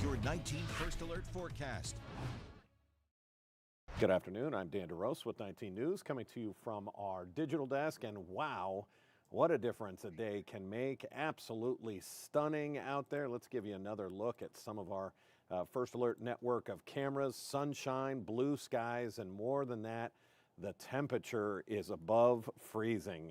your 19 First Alert forecast. Good afternoon. I'm Dan DeRose with 19 News, coming to you from our digital desk. And wow, what a difference a day can make. Absolutely stunning out there. Let's give you another look at some of our First Alert network of cameras. Sunshine, blue skies, and more than that, the temperature is above freezing.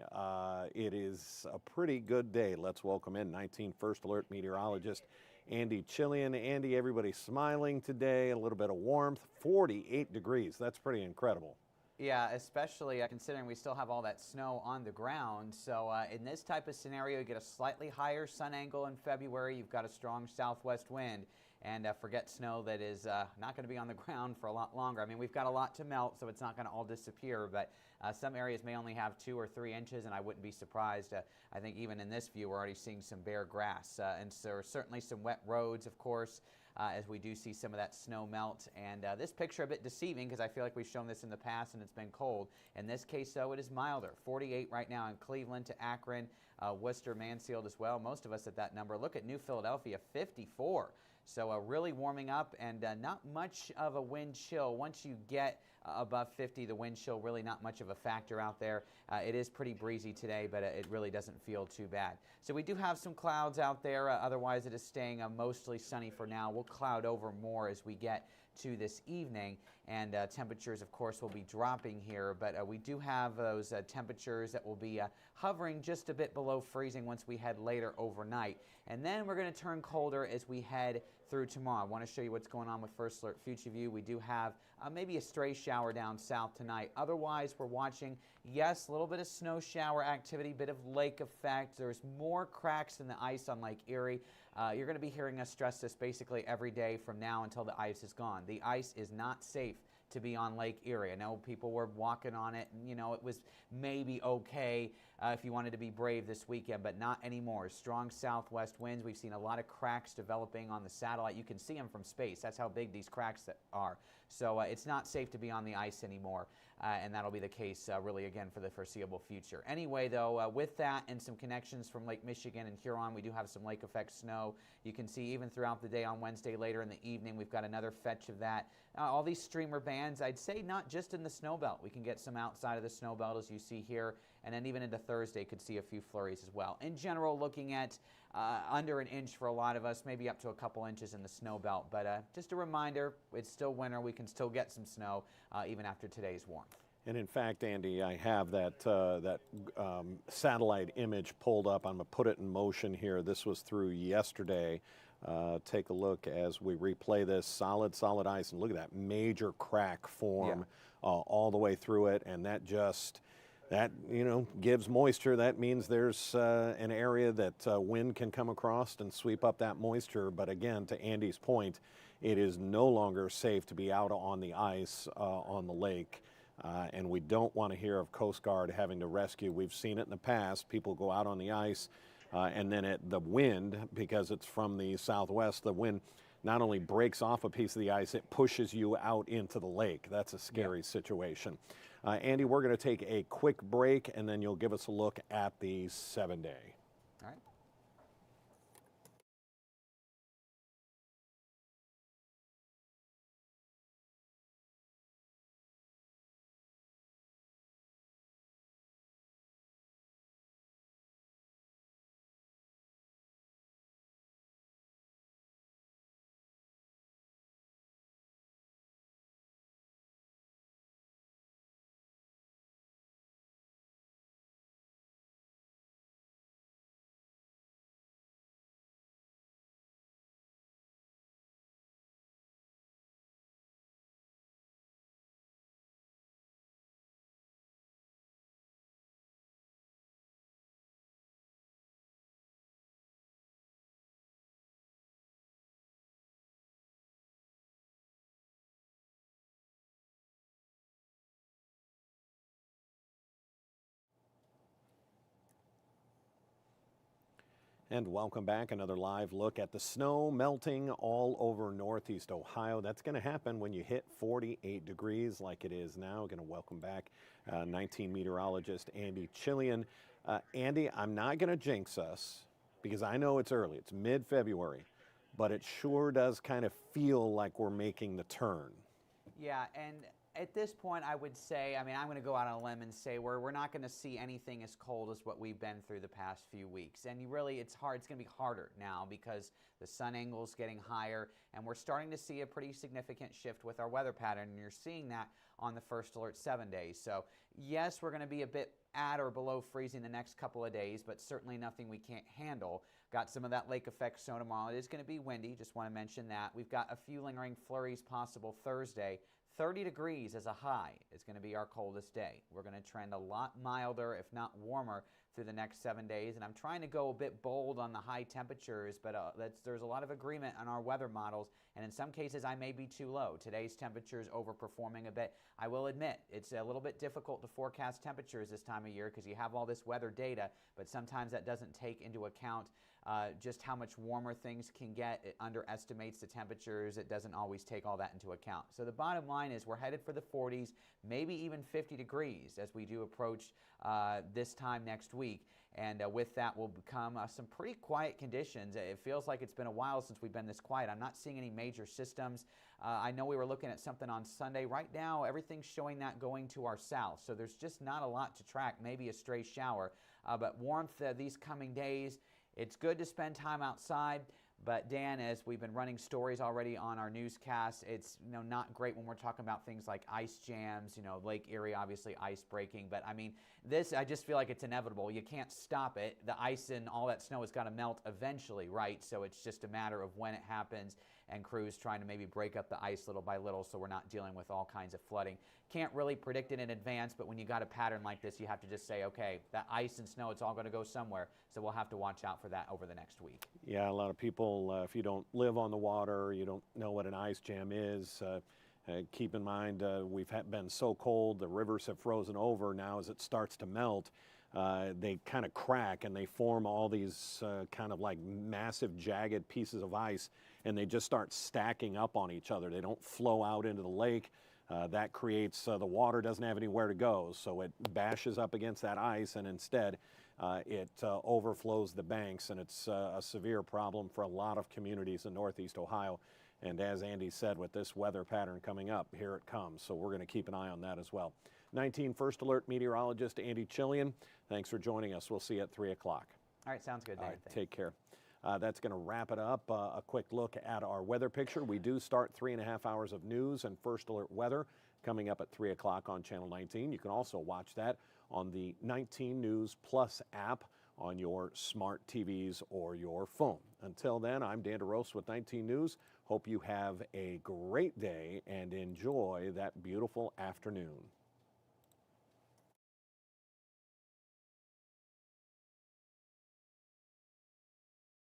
It is a pretty good day. Let's welcome in 19 First Alert meteorologist Andy Chilian. Andy, everybody's smiling today, a little bit of warmth, 48 degrees. That's pretty incredible. Yeah, especially considering we still have all that snow on the ground. So in this type of scenario, you get a slightly higher sun angle in February. You've got a strong southwest wind. And forget snow that is not going to be on the ground for a lot longer. I mean, we've got a lot to melt, so it's not going to all disappear. But some areas may only have 2 or 3 inches, and I wouldn't be surprised. I think even in this view, we're already seeing some bare grass. And so there are certainly some wet roads, of course, as we do see some of that snow melt. And this picture a bit deceiving because I feel like we've shown this in the past and it's been cold. In this case, though, it is milder. 48 right now in Cleveland to Akron, Worcester, Mansfield as well. Most of us at that number. Look at New Philadelphia, 54. So really warming up, and not much of a wind chill. Once you get above 50, the wind chill really not much of a factor out there. It is pretty breezy today, but it really doesn't feel too bad. So we do have some clouds out there. Otherwise, it is staying mostly sunny for now. We'll cloud over more as we get to this evening, and temperatures, of course, will be dropping here. But we do have those temperatures that will be hovering just a bit below freezing once we head later overnight. And then we're going to turn colder as we head through tomorrow. I want to show you what's going on with First Alert Future View. We do have maybe a stray shower down south tonight. Otherwise, we're watching, yes, a little bit of snow shower activity, bit of lake effect. There's more cracks in the ice on Lake Erie. You're going to be hearing us stress this basically every day from now until the ice is gone. The ice is not safe to be on Lake Erie. I know people were walking on it, and it was maybe okay if you wanted to be brave this weekend, but not anymore. Strong southwest winds. We've seen a lot of cracks developing on the satellite. You can see them from space. That's how big these cracks are. So it's not safe to be on the ice anymore, and that'll be the case really again for the foreseeable future. Anyway, though, with that and some connections from Lake Michigan and Huron, we do have some lake effect snow. You can see even throughout the day on Wednesday later in the evening, we've got another fetch of that. All these streamer bands, I'd say not just in the snow belt. We can get some outside of the snow belt as you see here, and then even into Thursday could see a few flurries as well. In general, looking at under an inch for a lot of us, maybe up to a couple inches in the snow belt. But just a reminder, it's still winter. We can still get some snow even after today's warmth. And in fact, Andy, I have that satellite image pulled up. I'm going to put it in motion here. This was through yesterday. Take a look as we replay this. Solid ice, and look at that major crack form all the way through it, and that gives moisture. That means there's an area that wind can come across and sweep up that moisture. But again, to Andy's point, it is no longer safe to be out on the ice on the lake. And we don't want to hear of Coast Guard having to rescue. We've seen it in the past. People go out on the ice, and then the wind, because it's from the southwest, the wind not only breaks off a piece of the ice, it pushes you out into the lake. That's a scary situation. Andy, we're going to take a quick break, and then you'll give us a look at the 7-day. All right. And welcome back. Another live look at the snow melting all over Northeast Ohio. That's going to happen when you hit 48 degrees like it is now. Going to welcome back 19 meteorologist Andy Chilian. Andy, I'm not going to jinx us because I know it's early. It's mid-February. but it sure does kind of feel like we're making the turn. Yeah, and at this point, I would say, I mean, I'm going to go out on a limb and say we're not going to see anything as cold as what we've been through the past few weeks. And really, it's hard. It's going to be harder now because the sun angle is getting higher, and we're starting to see a pretty significant shift with our weather pattern. And you're seeing that on the First Alert 7 days. So yes, we're going to be a bit at or below freezing the next couple of days, but certainly nothing we can't handle. Got some of that lake effect snow tomorrow. It is going to be windy. Just want to mention that. We've got a few lingering flurries possible Thursday. 30 degrees as a high is going to be our coldest day. We're going to trend a lot milder, if not warmer, through the next 7 days. And I'm trying to go a bit bold on the high temperatures, but there's a lot of agreement on our weather models. And in some cases, I may be too low. Today's temperature is overperforming a bit. I will admit, it's a little bit difficult to forecast temperatures this time of year because you have all this weather data, but sometimes that doesn't take into account just how much warmer things can get. It underestimates the temperatures. It doesn't always take all that into account. So the bottom line is we're headed for the 40s, maybe even 50 degrees as we do approach this time next week. And with that will become some pretty quiet conditions. It feels like it's been a while since we've been this quiet. I'm not seeing any major systems. I know we were looking at something on Sunday. Right now, everything's showing that going to our south. So there's just not a lot to track, maybe a stray shower. But warmth these coming days. It's good to spend time outside, but Dan, as we've been running stories already on our newscasts, it's not great when we're talking about things like ice jams, Lake Erie, obviously ice breaking, but I mean, this, I just feel like it's inevitable. You can't stop it. The ice and all that snow has got to melt eventually, right? So it's just a matter of when it happens, and crews trying to maybe break up the ice little by little so we're not dealing with all kinds of flooding. Can't really predict it in advance, but when you got a pattern like this, you have to just say, okay, that ice and snow, it's all going to go somewhere, so we'll have to watch out for that over the next week. Yeah, a lot of people, if you don't live on the water, you don't know what an ice jam is, keep in mind we've been so cold, the rivers have frozen over. Now as it starts to melt, they kind of crack and they form all these kind of like massive jagged pieces of ice, and they just start stacking up on each other. They don't flow out into the lake. That creates the water doesn't have anywhere to go, so it bashes up against that ice, and instead it overflows the banks, and it's a severe problem for a lot of communities in Northeast Ohio. And as Andy said, with this weather pattern coming up, here it comes. So we're going to keep an eye on that as well. 19 First Alert meteorologist Andy Chilian, thanks for joining us. We'll see you at 3 o'clock. All right, sounds good, Dan. All right, take care. That's going to wrap it up. A quick look at our weather picture. We do start 3.5 hours of news and First Alert weather coming up at 3 o'clock on Channel 19. You can also watch that on the 19 News Plus app on your smart TVs or your phone. Until then, I'm Dan DeRose with 19 News. Hope you have a great day and enjoy that beautiful afternoon.